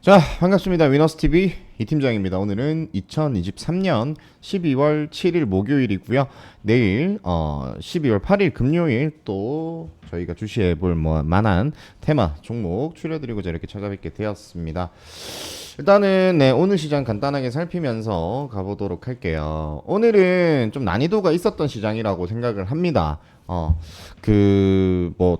자, 반갑습니다. 위너스TV 이팀장입니다. 오늘은 2023년 12월 7일 목요일이고요. 내일 12월 8일 금요일 또 저희가 주시해 볼 만한 테마 종목 추려드리고자 이렇게 찾아뵙게 되었습니다. 일단은 오늘 시장 간단하게 살피면서 가보도록 할게요. 오늘은 좀 난이도가 있었던 시장이라고 생각을 합니다.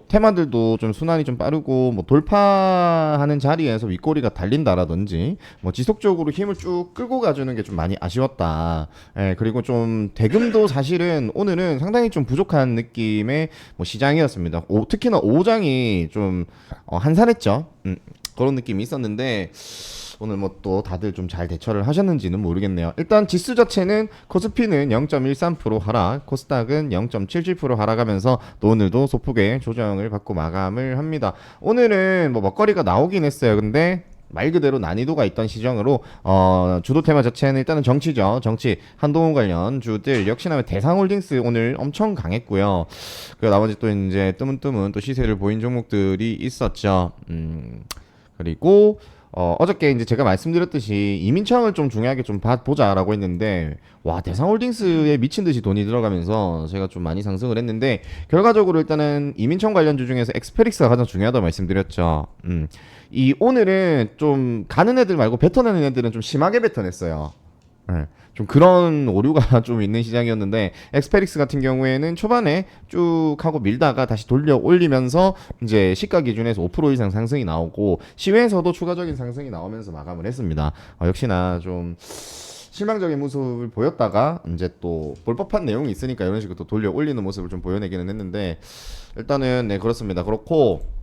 테마들도 좀 순환이 좀 빠르고, 돌파하는 자리에서 윗꼬리가 달린다라든지, 지속적으로 힘을 쭉 끌고 가주는 게 좀 많이 아쉬웠다. 그리고 좀 대금도 사실은 오늘은 상당히 좀 부족한 느낌의 시장이었습니다. 특히나 오장이 좀 한산했죠. 그런 느낌이 있었는데, 오늘 또 다들 좀 잘 대처를 하셨는지는 모르겠네요. 일단 지수 자체는 코스피는 0.13% 하락, 코스닥은 0.77% 하락하면서 또 오늘도 소폭의 조정을 받고 마감을 합니다. 오늘은 먹거리가 나오긴 했어요. 근데 말 그대로 난이도가 있던 시장으로 주도 테마 자체는 일단은 정치죠. 정치 한동훈 관련 주들 역시나 대상홀딩스 오늘 엄청 강했고요. 그 나머지 또 이제 뜨문뜨문 또 시세를 보인 종목들이 있었죠. 그리고 어저께 이제 제가 말씀드렸듯이 이민창을 좀 중요하게 좀 보자라고 했는데, 와, 대상홀딩스에 미친 듯이 돈이 들어가면서 제가 좀 많이 상승을 했는데, 결과적으로 일단은 이민창 관련주 중에서 엑스페릭스가 가장 중요하다고 말씀드렸죠. 이 오늘은 좀 가는 애들 말고 뱉어내는 애들은 좀 심하게 뱉어냈어요. 좀 그런 오류가 좀 있는 시장이었는데, 엑스페릭스 같은 경우에는 초반에 쭉 하고 밀다가 다시 돌려 올리면서 이제 시가 기준에서 5% 이상 상승이 나오고 시외에서도 추가적인 상승이 나오면서 마감을 했습니다. 역시나 좀 실망적인 모습을 보였다가 이제 또 볼법한 내용이 있으니까 이런 식으로 또 돌려 올리는 모습을 좀 보여내기는 했는데, 일단은 그렇습니다. 그렇고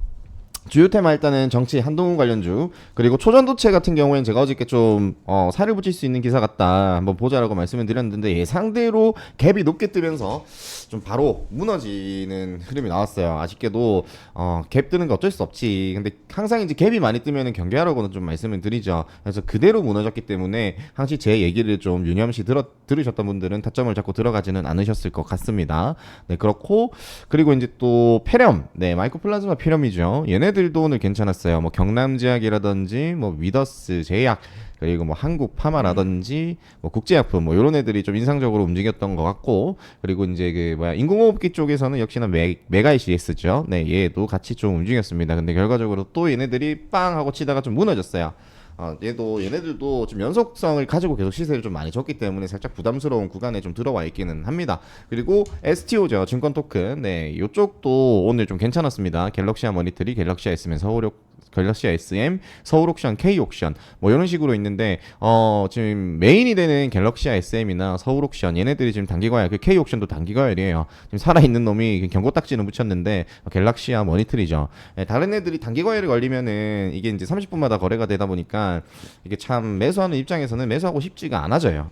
주요 테마 일단은 정치 한동훈 관련주, 그리고 초전도체 같은 경우에는 제가 어저께 좀 살을 붙일 수 있는 기사 같다 한번 보자라고 말씀을 드렸는데, 예상대로 갭이 높게 뜨면서 좀 바로 무너지는 흐름이 나왔어요. 아쉽게도 갭 뜨는 거 어쩔 수 없지. 근데 항상 이제 갭이 많이 뜨면은 경계하라고는 좀 말씀을 드리죠. 그래서 그대로 무너졌기 때문에 항시 제 얘기를 좀 유념시 들으셨던 분들은 타점을 잡고 들어가지는 않으셨을 것 같습니다. 그렇고, 그리고 이제 또 폐렴, 마이크로플라즈마 폐렴이죠. 얘네들도 오늘 괜찮았어요. 경남제약이라든지 위더스 제약, 그리고 한국 파마라든지 국제약품 이런 애들이 좀 인상적으로 움직였던 것 같고, 그리고 이제 인공호흡기 쪽에서는 역시나 메가 ECS죠. 얘도 같이 좀 움직였습니다. 근데 결과적으로 또 얘네들이 빵 하고 치다가 좀 무너졌어요. 얘네들도 좀 연속성을 가지고 계속 시세를 좀 많이 줬기 때문에 살짝 부담스러운 구간에 좀 들어와 있기는 합니다. 그리고 STO죠, 증권 토큰. 이쪽도 오늘 좀 괜찮았습니다. 갤럭시아 머니터리, 갤럭시아 SM, 갤럭시아 SM, 서울옥션, K옥션 이런 식으로 있는데, 지금 메인이 되는 갤럭시아 SM이나 서울옥션 얘네들이 지금 단기과열, 그 K옥션도 단기과열이에요. 지금 살아있는 놈이 경고딱지는 붙였는데 갤럭시아 머니터리죠. 다른 애들이 단기과열에 걸리면은 이게 이제 30분마다 거래가 되다 보니까 이게 참 매수하는 입장에서는 매수하고 싶지가 않아져요.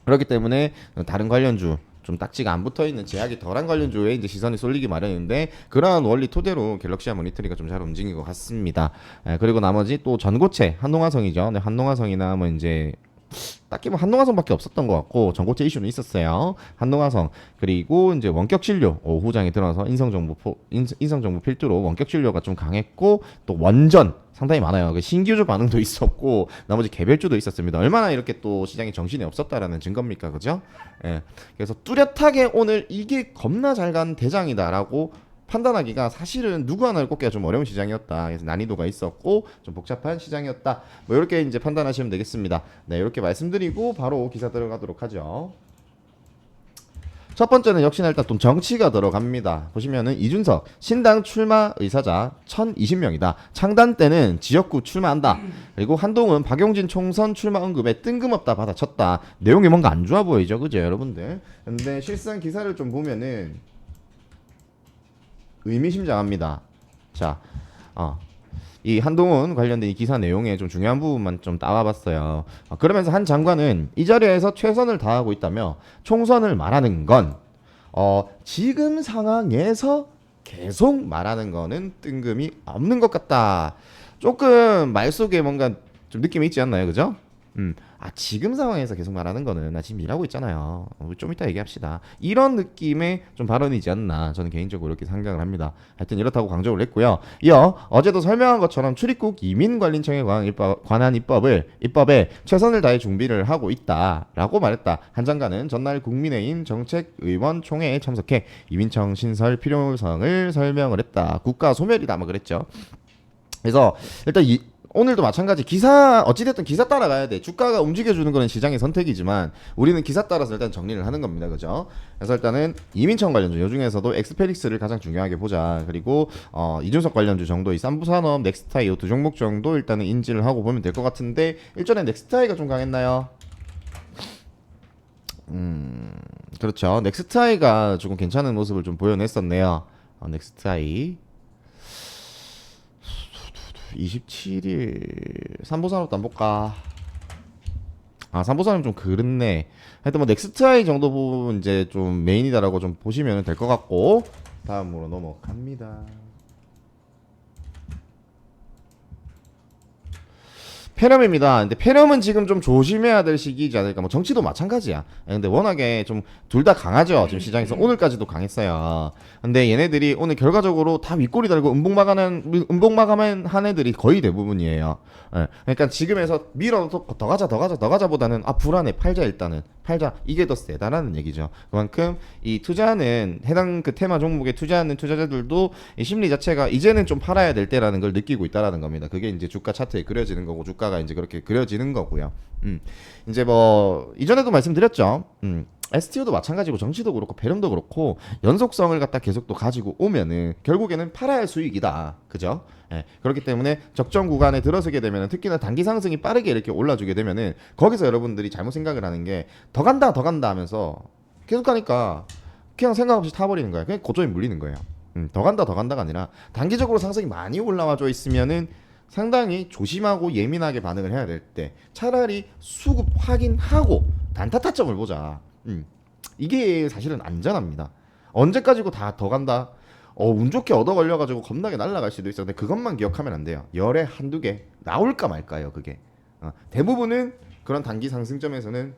그렇기 때문에 다른 관련주 좀 딱지가 안 붙어있는 제약이 덜한 관련주에 이제 시선이 쏠리기 마련인데, 그러한 원리 토대로 갤럭시아 모니터리가 좀 잘 움직인 것 같습니다. 그리고 나머지 또 전고체 한동화성이죠. 한동화성이나 이제 딱히 한동화성밖에 없었던 것 같고, 전고체 이슈는 있었어요. 한동화성, 그리고 이제 원격 진료 오후장에 들어서 인성정보 필두로 원격 진료가 좀 강했고, 또 원전 상당히 많아요. 그 신규주 반응도 있었고 나머지 개별주도 있었습니다. 얼마나 이렇게 또 시장에 정신이 없었다라는 증거입니까, 그죠? 그래서 뚜렷하게 오늘 이게 겁나 잘 간 대장이다라고 판단하기가 사실은 누구 하나를 꼽기가 좀 어려운 시장이었다. 그래서 난이도가 있었고 좀 복잡한 시장이었다. 이렇게 이제 판단하시면 되겠습니다. 이렇게 말씀드리고 바로 기사 들어가도록 하죠. 첫 번째는 역시나 일단 또 정치가 들어갑니다. 보시면은 이준석 신당 출마 의사자 1020명이다. 창단 때는 지역구 출마한다. 그리고 한동훈 박용진 총선 출마 언급에 뜬금없다 받아쳤다. 내용이 뭔가 안 좋아 보이죠, 그죠, 여러분들? 근데 실상 기사를 좀 보면은 의미심장합니다. 자, 이 한동훈 관련된 이 기사 내용에 좀 중요한 부분만 좀 따와봤어요. 그러면서 한 장관은 이 자리에서 최선을 다하고 있다며, 총선을 말하는 건 지금 상황에서 계속 말하는 거는 뜬금이 없는 것 같다. 조금 말 속에 뭔가 좀 느낌이 있지 않나요, 그죠? 지금 상황에서 계속 말하는 거는 나 지금 일하고 있잖아요. 좀 이따 얘기합시다. 이런 느낌의 좀 발언이지 않나 저는 개인적으로 이렇게 생각을 합니다. 하여튼 이렇다고 강조를 했고요. 이어 어제도 설명한 것처럼 출입국 이민관리청에 관한 입법에 최선을 다해 준비를 하고 있다라고 말했다. 한 장관은 전날 국민의힘 정책의원 총회에 참석해 이민청 신설 필요성을 설명을 했다. 국가 소멸이다 뭐 그랬죠. 그래서 일단 오늘도 마찬가지 기사 어찌됐든 기사 따라가야 돼. 주가가 움직여주는 거는 시장의 선택이지만 우리는 기사 따라서 일단 정리를 하는 겁니다. 그죠? 그래서 일단은 이민청 관련주 요 중에서도 엑스페릭스를 가장 중요하게 보자. 그리고 이준석 관련주 정도의 삼부산업, 넥스타이 이 두 종목 정도 일단은 인지를 하고 보면 될 것 같은데 일전에 넥스타이가 좀 강했나요? 그렇죠. 넥스타이가 조금 괜찮은 모습을 좀 보여냈었네요. 넥스타이 27일 삼보산업도 안 볼까? 삼보산업 좀 그렇네. 하여튼 뭐 넥스트아이 정도 부분 이제 좀 메인이다라고 좀 보시면 될 것 같고 다음으로 넘어갑니다. 페렴입니다. 근데 페렴은 지금 좀 조심해야 될 시기이지 않을까. 뭐 정치도 마찬가지야. 근데 워낙에 좀 둘 다 강하죠. 지금 시장에서 오늘까지도 강했어요. 근데 얘네들이 오늘 결과적으로 다 윗꼬리 달고 음봉마감한 한 애들이 거의 대부분이에요. 그러니까 지금에서 밀어도 더 가자보다는 불안해. 팔자 일단은. 팔자 이게 더 세다라는 얘기죠. 그만큼 이 투자하는 해당 그 테마 종목에 투자하는 투자자들도 이 심리 자체가 이제는 좀 팔아야 될 때라는 걸 느끼고 있다라는 겁니다. 그게 이제 주가 차트에 그려지는 거고 주가가 이제 그렇게 그려지는 거고요. 이제 뭐 이전에도 말씀드렸죠. STO도 마찬가지고 정치도 그렇고 배름도 그렇고 연속성을 갖다 계속 또 가지고 오면은 결국에는 팔아야 할 수익이다. 그죠? 그렇기 때문에 적정 구간에 들어서게 되면은 특히나 단기 상승이 빠르게 이렇게 올라주게 되면은 거기서 여러분들이 잘못 생각을 하는 게 더 간다 하면서 계속 가니까 그냥 생각 없이 타버리는 거야. 그냥 고점이 물리는 거예요. 더 간다가 아니라 단기적으로 상승이 많이 올라와져 있으면은 상당히 조심하고 예민하게 반응을 해야 될 때 차라리 수급 확인하고 단타 타점을 보자. 이게 사실은 안전합니다. 언제까지고 다 더 간다. 운 좋게 얻어 걸려가지고 겁나게 날아갈 수도 있어. 근데 그것만 기억하면 안 돼요. 열에 한두 개 나올까 말까요. 그게 대부분은 그런 단기 상승점에서는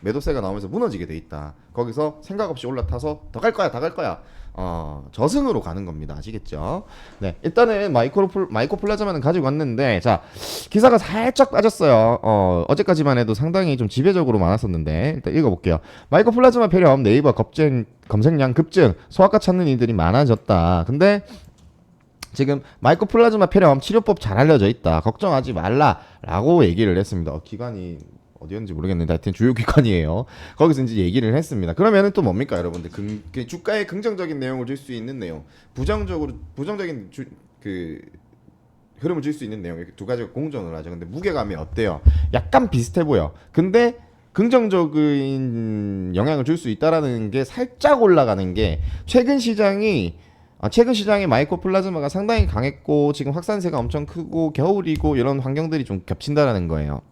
매도세가 나오면서 무너지게 돼 있다. 거기서 생각 없이 올라타서 더 갈 거야. 저승으로 가는 겁니다. 아시겠죠? 네, 일단은 마이코 플라즈마는 가지고 왔는데, 자, 기사가 살짝 빠졌어요. 어제까지만 해도 상당히 좀 지배적으로 많았었는데, 일단 읽어볼게요. 마이코 플라즈마 폐렴 네이버 검색량 급증, 소아과 찾는 이들이 많아졌다. 근데 지금 마이코 플라즈마 폐렴 치료법 잘 알려져 있다. 걱정하지 말라라고 얘기를 했습니다. 기관이 어디였는지 모르겠는데 하여튼 주요 기관이에요. 거기서 이제 얘기를 했습니다. 그러면은 또 뭡니까 여러분들? 주가에 긍정적인 내용을 줄 수 있는 내용, 부정적인 흐름을 줄 수 있는 내용 이렇게 두 가지가 공존을 하죠. 근데 무게감이 어때요? 약간 비슷해 보여. 근데 긍정적인 영향을 줄 수 있다라는 게 살짝 올라가는 게 최근 시장에 마이코 플라즈마가 상당히 강했고 지금 확산세가 엄청 크고 겨울이고 이런 환경들이 좀 겹친다라는 거예요.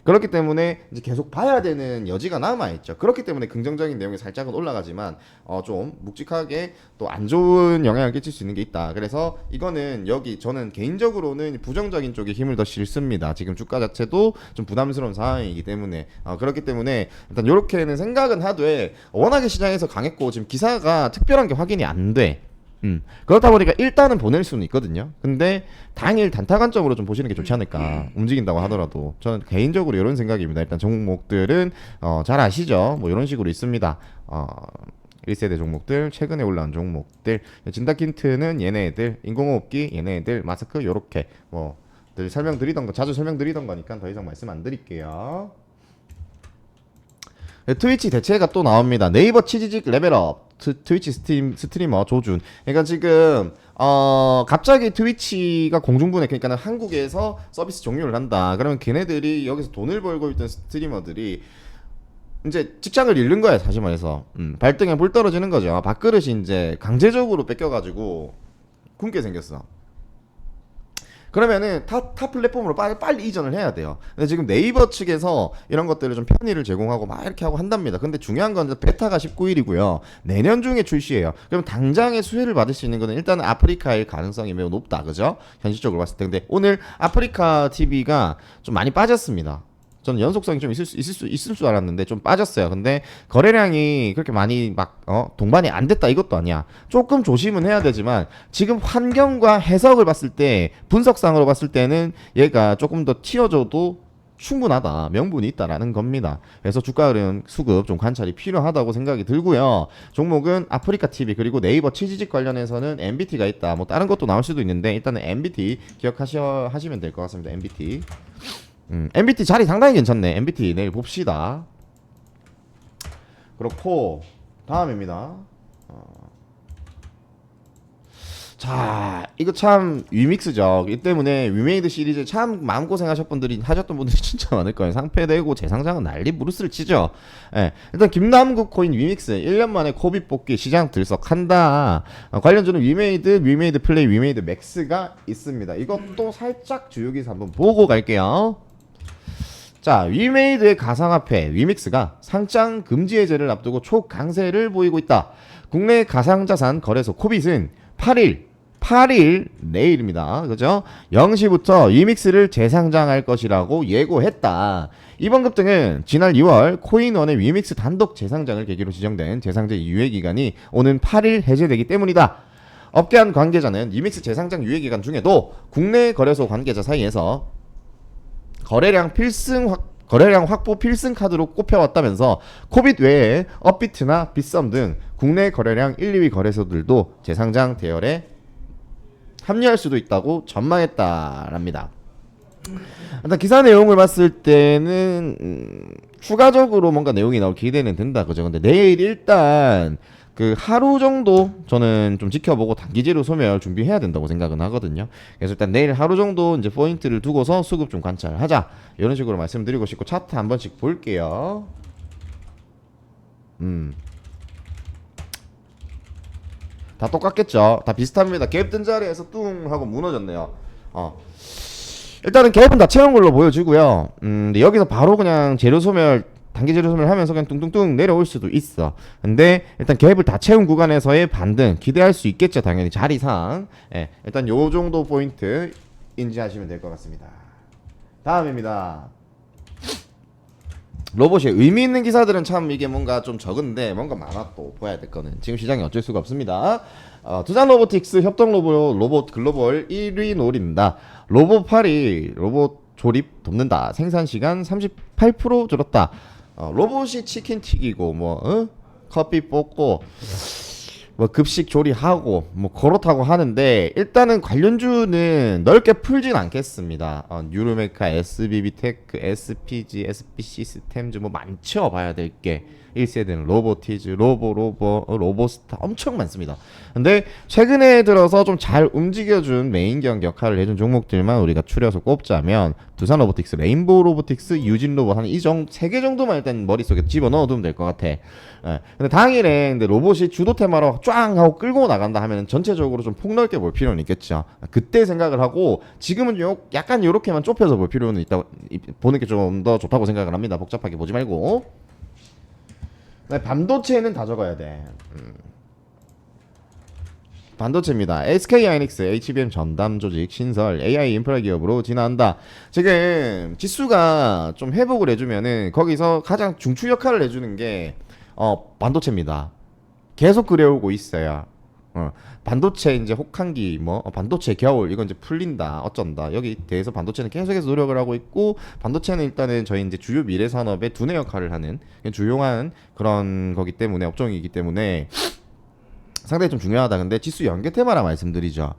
그렇기 때문에 이제 계속 봐야 되는 여지가 남아있죠. 그렇기 때문에 긍정적인 내용이 살짝은 올라가지만 좀 묵직하게 또 안 좋은 영향을 끼칠 수 있는 게 있다. 그래서 이거는 저는 개인적으로는 부정적인 쪽에 힘을 더 실습니다. 지금 주가 자체도 좀 부담스러운 상황이기 때문에 그렇기 때문에 일단 이렇게는 생각은 하되 워낙에 시장에서 강했고 지금 기사가 특별한 게 확인이 안 돼. 그렇다 보니까 일단은 보낼 수는 있거든요. 근데 당일 단타 관점으로 좀 보시는 게 좋지 않을까. 움직인다고 하더라도 저는 개인적으로 이런 생각입니다. 일단 종목들은 잘 아시죠? 뭐 이런 식으로 있습니다. 1세대 종목들, 최근에 올라온 종목들, 진다킨트는 얘네들, 인공호흡기 얘네들, 마스크 요렇게 뭐 늘 자주 설명드리던 거니까 더 이상 말씀 안 드릴게요. 트위치 대체가 또 나옵니다. 네이버 치지직 레벨업 트위치 스트리머 조준. 그러니까 지금 갑자기 트위치가 공중분해, 그러니까 한국에서 서비스 종료를 한다. 그러면 걔네들이 여기서 돈을 벌고 있던 스트리머들이 이제 직장을 잃는 거야, 사실 말해서. 발등에 불 떨어지는 거죠. 밥그릇이 이제 강제적으로 뺏겨가지고 굶게 생겼어. 그러면은 타 플랫폼으로 빨리 이전을 해야 돼요. 근데 지금 네이버 측에서 이런 것들을 좀 편의를 제공하고 막 이렇게 하고 한답니다. 근데 중요한 건 베타가 19일이고요. 내년 중에 출시해요. 그럼 당장의 수혜를 받을 수 있는 거는 일단 아프리카일 가능성이 매우 높다. 그죠? 현실적으로 봤을 때. 근데 오늘 아프리카 TV가 좀 많이 빠졌습니다. 저는 연속성이 좀 있을 줄 알았는데 좀 빠졌어요. 근데 거래량이 그렇게 많이 막 동반이 안 됐다 이것도 아니야. 조금 조심은 해야 되지만 지금 환경과 해석을 봤을 때 분석상으로 봤을 때는 얘가 조금 더 튀어줘도 충분하다, 명분이 있다라는 겁니다. 그래서 주가 흐름 수급 좀 관찰이 필요하다고 생각이 들고요. 종목은 아프리카 TV 그리고 네이버 취지직 관련해서는 MBT가 있다. 뭐 다른 것도 나올 수도 있는데 일단은 MBT 기억하시면 될 것 같습니다. MBT. MBT 자리 상당히 괜찮네. MBT 내일 봅시다. 그렇고 다음입니다. 자, 이거 참 위믹스죠. 이 때문에 위메이드 시리즈 참 마음고생 하셨던 분들이 진짜 많을 거예요. 상패되고 재상장은 난리 부르스를 치죠. 예, 일단 김남국 코인 위믹스 1년 만에 코빗 뽑기 시장 들썩한다. 관련주는 위메이드 플레이, 위메이드 맥스가 있습니다. 이것도 살짝 주요기사 한번 보고 갈게요. 자, 위메이드의 가상화폐 위믹스가 상장 금지 해제를 앞두고 초강세를 보이고 있다. 국내 가상자산 거래소 코빗은 8일 내일입니다. 그죠? 0시부터 위믹스를 재상장할 것이라고 예고했다. 이번 급등은 지난 2월 코인원의 위믹스 단독 재상장을 계기로 지정된 재상제 유예기간이 오는 8일 해제되기 때문이다. 업계한 관계자는 위믹스 재상장 유예기간 중에도 국내 거래소 관계자 사이에서 거래량 확보 필승 카드로 꼽혀왔다면서 코빗 외에 업비트나 빗썸 등 국내 거래량 1, 2위 거래소들도 재상장 대열에 합류할 수도 있다고 전망했다랍니다. 일단 기사 내용을 봤을 때는 추가적으로 뭔가 내용이 나올 기대는 된다, 그죠? 근데 내일 일단 그 하루 정도 저는 좀 지켜보고 단기제로 소멸 준비해야 된다고 생각은 하거든요. 그래서 일단 내일 하루 정도 이제 포인트를 두고서 수급 좀 관찰하자, 이런 식으로 말씀드리고 싶고, 차트 한 번씩 볼게요. 다 똑같겠죠. 다 비슷합니다. 갭 뜬 자리에서 뚱 하고 무너졌네요. 일단은 갭은 다 채운 걸로 보여지고요. 근데 여기서 바로 그냥 재료 소멸, 단기 재료 소멸 하면서 그냥 뚱뚱뚱 내려올 수도 있어. 근데 일단 갭을 다 채운 구간에서의 반등 기대할 수 있겠죠. 당연히 자리상. 예, 일단 요 정도 포인트 인지하시면 될 것 같습니다. 다음입니다. 로봇이 의미 있는 기사들은 참 이게 뭔가 좀 적은데 뭔가 많아. 또 봐야 될 거는 지금 시장에 어쩔 수가 없습니다. 두산 로보틱스 협동 로봇 글로벌 1위 노린다. 로봇팔이 로봇 조립 돕는다. 생산 시간 38% 줄었다. 로봇이 치킨 튀기고 커피 볶고 급식 조리하고 그렇다고 하는데, 일단은 관련주는 넓게 풀진 않겠습니다. 뉴르메카, SBB테크, SPG, SP시스템즈 많죠. 봐야 될 게 1세대는 로보티즈, 로보스타 엄청 많습니다. 근데 최근에 들어서 좀 잘 움직여준 메인경 역할을 해준 종목들만 우리가 추려서 꼽자면 두산 로보틱스, 레인보우 로보틱스, 유진 로봇 한 이 정도 3개 정도만 일단 머릿속에 집어넣어두면 될 것 같아. 근데 당일에 근데 로봇이 주도 테마로 쫙 하고 끌고 나간다 하면 전체적으로 좀 폭넓게 볼 필요는 있겠죠. 그때 생각을 하고, 지금은 약간 요렇게만 좁혀서 볼 필요는 있다, 보는 게 좀 더 좋다고 생각을 합니다. 복잡하게 보지 말고. 반도체는 다 적어야 돼. 반도체입니다. SK하이닉스, HBM 전담 조직 신설 AI 인프라 기업으로 진화한다. 지금 지수가 좀 회복을 해주면은 거기서 가장 중추 역할을 해주는 게 반도체입니다. 계속 그래오고 있어요. 반도체 이제 혹한기 반도체 겨울 이건 이제 풀린다 어쩐다, 여기 대해서 반도체는 계속해서 노력을 하고 있고, 반도체는 일단은 저희 이제 주요 미래 산업의 두뇌 역할을 하는 주요한 그런 거기 때문에, 업종이기 때문에 상당히 좀 중요하다. 근데 지수 연계 테마라 말씀드리죠.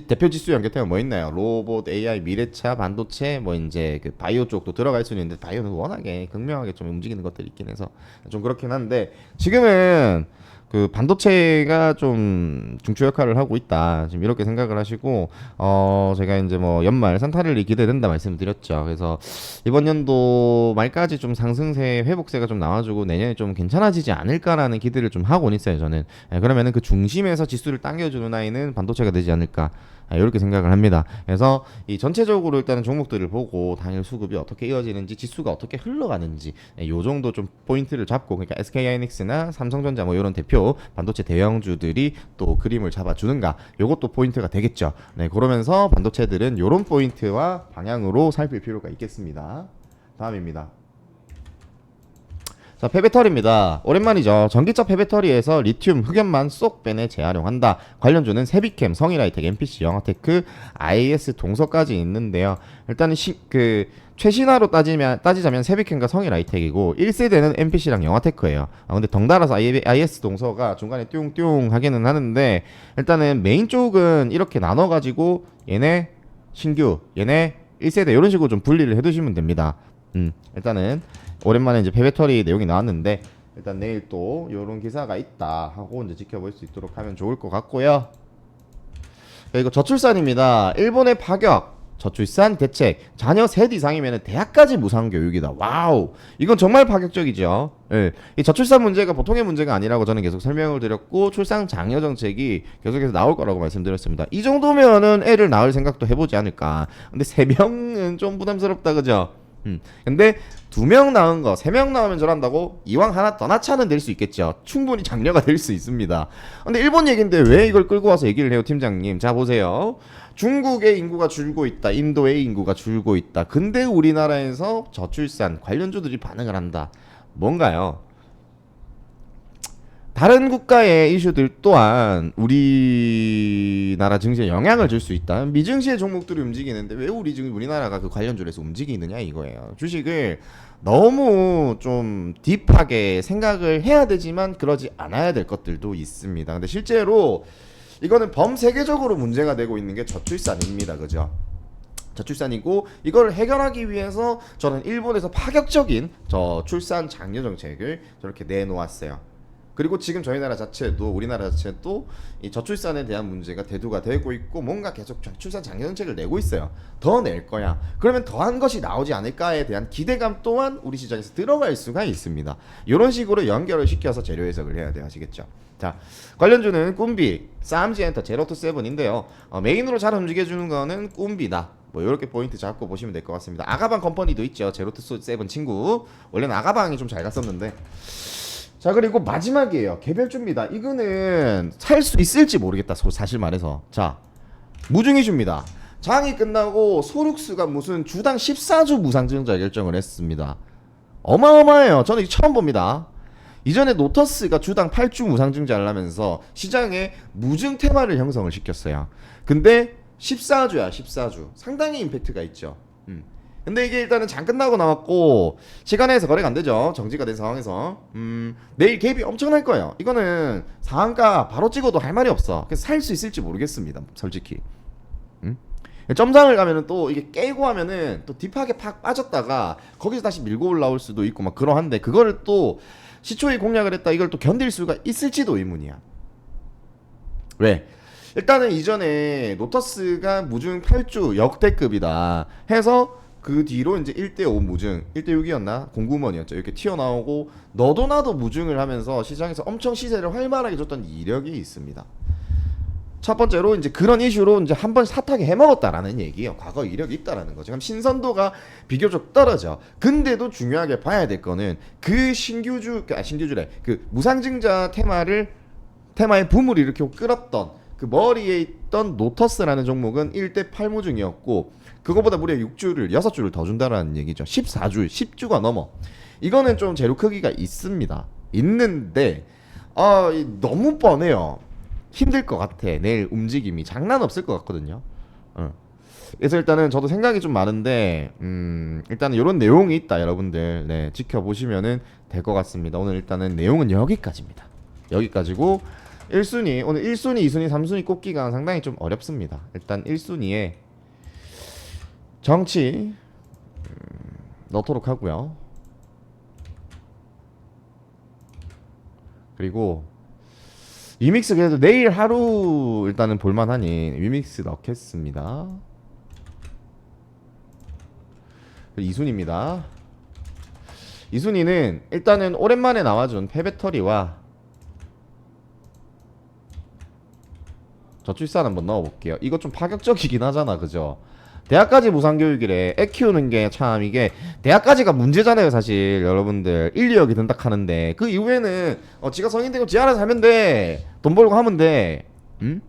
대표 지수 연계 테마 뭐 있나요? 로봇, AI, 미래차, 반도체, 이제 그 바이오 쪽도 들어갈 수 있는데, 바이오는 워낙에 극명하게 좀 움직이는 것들이 있긴 해서 좀 그렇긴 한데, 지금은 그 반도체가 좀 중추 역할을 하고 있다, 지금 이렇게 생각을 하시고, 제가 이제 연말 산타랠리 기대된다 말씀드렸죠. 그래서 이번 연도 말까지 좀 상승세, 회복세가 좀 나와주고 내년에 좀 괜찮아지지 않을까라는 기대를 좀 하고는 있어요, 저는. 그러면은 그 중심에서 지수를 당겨주는 아이는 반도체가 되지 않을까. 이렇게 생각을 합니다. 그래서 이 전체적으로 일단은 종목들을 보고 당일 수급이 어떻게 이어지는지 지수가 어떻게 흘러가는지 요 정도 좀 포인트를 잡고 그러니까 SK하이닉스나 삼성전자 뭐 이런 대표 반도체 대형주들이 또 그림을 잡아주는가 요것도 포인트가 되겠죠. 네, 그러면서 반도체들은 요런 포인트와 방향으로 살필 필요가 있겠습니다. 다음입니다. 자, 폐배터리입니다. 오랜만이죠. 전기차 폐배터리에서 리튬 흑연만 쏙 빼내 재활용한다. 관련주는 세비캠, 성일하이텍, MPC, 영화테크, IS 동서까지 있는데요. 일단은 최신화로 따지자면 세비캠과 성일하이텍이고 1세대는 MPC랑 영화테크예요. 근데 덩달아서 IS 동서가 중간에 띵띵 하기는 하는데 일단은 메인 쪽은 이렇게 나눠가지고 얘네 신규, 얘네 1세대 이런 식으로 좀 분리를 해두시면 됩니다. 일단은 오랜만에 이제 폐배터리 내용이 나왔는데 일단 내일 또 이런 기사가 있다 하고 이제 지켜볼 수 있도록 하면 좋을 것 같고요. 그리고 저출산입니다. 일본의 파격 저출산 대책 자녀 셋 이상이면 대학까지 무상 교육이다. 와우, 이건 정말 파격적이죠. 예. 이 저출산 문제가 보통의 문제가 아니라고 저는 계속 설명을 드렸고 출산 장려 정책이 계속해서 나올 거라고 말씀드렸습니다. 이 정도면은 애를 낳을 생각도 해보지 않을까. 근데 3명은 좀 부담스럽다, 그죠? 근데 2명 낳은 거 3명 낳으면 저런다고 이왕 하나 더 낳자는 될 수 있겠죠. 충분히 장려가 될 수 있습니다. 근데 일본 얘긴데 왜 이걸 끌고 와서 얘기를 해요, 팀장님? 자, 보세요. 중국의 인구가 줄고 있다, 인도의 인구가 줄고 있다. 근데 우리나라에서 저출산 관련주들이 반응을 한다. 뭔가요? 다른 국가의 이슈들 또한 우리나라 증시에 영향을 줄 수 있다. 미증시의 종목들이 움직이는데 왜 우리나라가 그 관련주로 해서 움직이느냐 이거예요. 주식을 너무 좀 딥하게 생각을 해야 되지만 그러지 않아야 될 것들도 있습니다. 근데 실제로 이거는 범세계적으로 문제가 되고 있는 게 저출산입니다. 그죠? 저출산이고 이걸 해결하기 위해서 저는 일본에서 파격적인 저출산 장려 정책을 저렇게 내놓았어요. 그리고 지금 저희 나라 자체도 우리나라 자체도 이 저출산에 대한 문제가 대두가 되고 있고 뭔가 계속 저출산 장려 정책을 내고 있어요. 더 낼 거야. 그러면 더한 것이 나오지 않을까에 대한 기대감 또한 우리 시장에서 들어갈 수가 있습니다. 이런 식으로 연결을 시켜서 재료 해석을 해야 돼요. 아시겠죠? 자, 관련주는 꿈비, 싸움지엔터, 제로투세븐인데요. 메인으로 잘 움직여주는 거는 꿈비다. 뭐 이렇게 포인트 잡고 보시면 될 것 같습니다. 아가방 컴퍼니도 있죠. 제로투세븐 친구. 원래는 아가방이 좀 잘 갔었는데. 자, 그리고 마지막이에요. 개별주입니다. 이거는 살 수 있을지 모르겠다, 사실 말해서. 자, 무중이주입니다. 장이 끝나고 소룩스가 무슨 주당 14주 무상증자 결정을 했습니다. 어마어마해요. 저는 이거 처음 봅니다. 이전에 노터스가 주당 8주 무상증자를 하면서 시장에 무증 테마를 형성을 시켰어요. 근데 14주야 14주. 상당히 임팩트가 있죠. 근데 이게 일단은 장 끝나고 나왔고 시간에서 거래가 안 되죠. 정지가 된 상황에서 내일 갭이 엄청날 거예요. 이거는 상한가 바로 찍어도 할 말이 없어. 그래서 살 수 있을지 모르겠습니다, 솔직히. 점장을 가면은 또 이게 깨고 하면은 또 딥하게 팍 빠졌다가 거기서 다시 밀고 올라올 수도 있고 막 그러한데 그거를 또 시초에 공략을 했다 이걸 또 견딜 수가 있을지도 의문이야. 왜? 일단은 이전에 노터스가 무증 8주 역대급이다 해서 그 뒤로 이제 1대5 무증, 1대6이었나? 공구먼이었죠. 이렇게 튀어나오고 너도 나도 무증을 하면서 시장에서 엄청 시세를 활발하게 줬던 이력이 있습니다. 첫 번째로 이제 그런 이슈로 이제 한번 사타게 해먹었다라는 얘기예요. 과거 이력이 있다라는 거죠. 그럼 신선도가 비교적 떨어져. 근데도 중요하게 봐야 될 거는 그 신규주래. 그 무상증자 테마의 붐을 일으키고 끌었던 그 머리에 있던 노터스라는 종목은 1대 8무증이었고 그거보다 무려 6주를 더 준다라는 얘기죠. 14주, 10주가 넘어. 이거는 좀 재료 크기가 있습니다. 있는데 너무 뻔해요. 힘들 것 같아. 내일 움직임이 장난 없을 것 같거든요. 그래서 일단은 저도 생각이 좀 많은데 일단은 이런 내용이 있다, 여러분들. 네, 지켜보시면은 될 것 같습니다. 오늘 일단은 내용은 여기까지입니다. 여기까지고 1순위 오늘 1순위, 2순위, 3순위 꼽기가 상당히 좀 어렵습니다. 일단 1순위에 정치 넣도록 하고요. 위믹스 위믹스 그래도 내일 하루 일단은 볼만하니 위믹스 넣겠습니다. 2순위입니다. 2순위는 일단은 오랜만에 나와준 폐배터리와 저출산 한번 넣어볼게요. 이거 좀 파격적이긴 하잖아, 그죠? 대학까지 무상교육이래. 애 키우는 게 참 이게 대학까지가 문제잖아요, 사실. 여러분들 1, 2억이 든다 하는데 그 이후에는 지가 성인 되고 지 알아서 살면 돼. 돈 벌고 하면 돼. 응?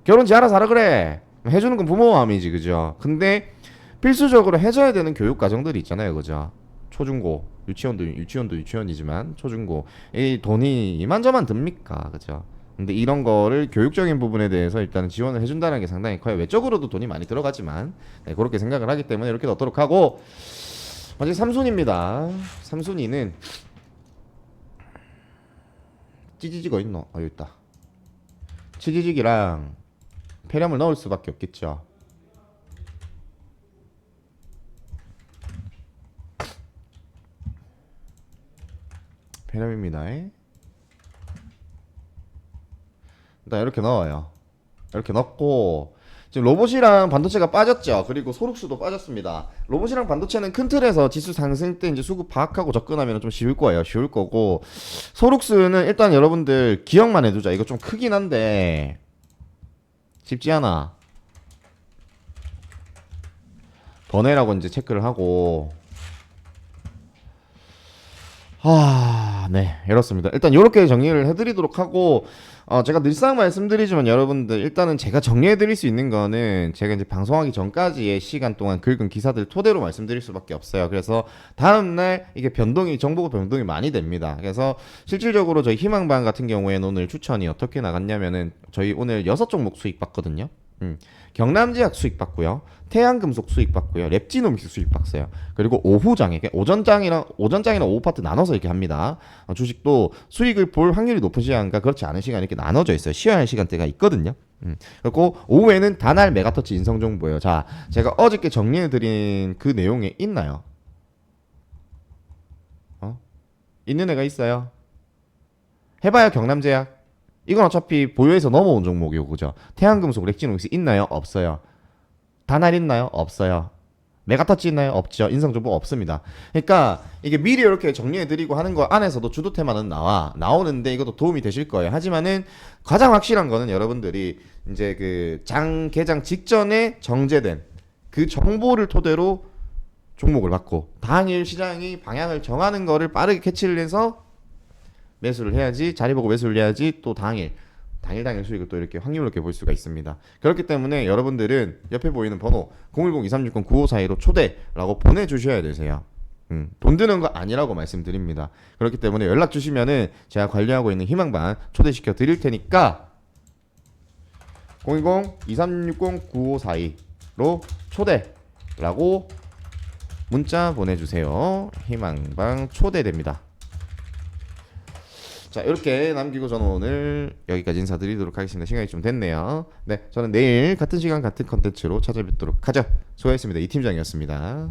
결혼 지 알아서 하라 그래. 해주는 건 부모 마음이지, 그죠? 근데 필수적으로 해줘야 되는 교육 과정들이 있잖아요, 그죠? 초중고, 유치원도 유치원이지만 초중고 이 돈이 이만저만 듭니까, 그죠? 근데 이런 거를 교육적인 부분에 대해서 일단은 지원을 해준다는 게 상당히 커요. 외적으로도 돈이 많이 들어가지만 네, 그렇게 생각을 하기 때문에 이렇게 넣도록 하고 마지막 삼순이입니다. 삼순이는 찌지지가 있노? 여기 있다. 치지직이랑 폐렴을 넣을 수밖에 없겠죠. 폐렴입니다. 일단 이렇게 넣어요. 이렇게 넣고 지금 로봇이랑 반도체가 빠졌죠. 그리고 소룩수도 빠졌습니다. 로봇이랑 반도체는 큰 틀에서 지수 상승 때 이제 수급 파악하고 접근하면 좀 쉬울 거예요. 쉬울 거고 소룩수는 일단 여러분들 기억만 해두자. 이거 좀 크긴 한데 쉽지 않아. 번외라고 이제 체크를 하고 네, 이렇습니다. 일단 이렇게 정리를 해드리도록 하고 제가 늘상 말씀드리지만 여러분들 일단은 제가 정리해드릴 수 있는 거는 제가 이제 방송하기 전까지의 시간 동안 긁은 기사들 토대로 말씀드릴 수밖에 없어요. 그래서 다음날 이게 정보가 변동이 많이 됩니다. 그래서 실질적으로 저희 희망반 같은 경우에는 오늘 추천이 어떻게 나갔냐면은 저희 오늘 6종목 수익 봤거든요. 경남제약 수익 받고요. 태양금속 수익 받고요. 랩지노믹스 수익 받어요. 그리고 오후장에 오전장이랑 오후 파트 나눠서 이렇게 합니다. 주식도 수익을 볼 확률이 높은 시간과 그렇지 않은 시간이 이렇게 나눠져 있어요. 쉬어야 할 시간대가 있거든요. 그리고 오후에는 단알 메가터치 인성 정보예요. 자, 제가 어저께 정리해드린 그 내용에 있나요? 있는 애가 있어요. 해봐야 경남제약. 이건 어차피 보유해서 넘어온 종목이고, 그죠? 태양금속, 렉지노믹스 있나요? 없어요. 단알 있나요? 없어요. 메가터치 있나요? 없죠. 인성정보 없습니다. 그러니까 이게 미리 이렇게 정리해드리고 하는 거 안에서도 주도 테마는 나오는데 이것도 도움이 되실 거예요. 하지만은 가장 확실한 거는 여러분들이 이제 그 장 개장 직전에 정제된 그 정보를 토대로 종목을 받고 당일 시장이 방향을 정하는 거를 빠르게 캐치를 해서 매수를 해야지, 자리 보고 매수를 해야지 또 당일 수익을 또 이렇게 확률롭게 볼 수가 있습니다. 그렇기 때문에 여러분들은 옆에 보이는 번호 010-2360-9542로 초대라고 보내주셔야 되세요. 돈 드는 거 아니라고 말씀드립니다. 그렇기 때문에 연락 주시면은 제가 관리하고 있는 희망반 초대시켜 드릴 테니까 010-2360-9542로 초대라고 문자 보내주세요. 희망반 초대됩니다. 자, 이렇게 남기고 저는 오늘 여기까지 인사드리도록 하겠습니다. 시간이 좀 됐네요. 네, 저는 내일 같은 시간 같은 컨텐츠로 찾아뵙도록 하죠. 수고하셨습니다. 이 팀장이었습니다.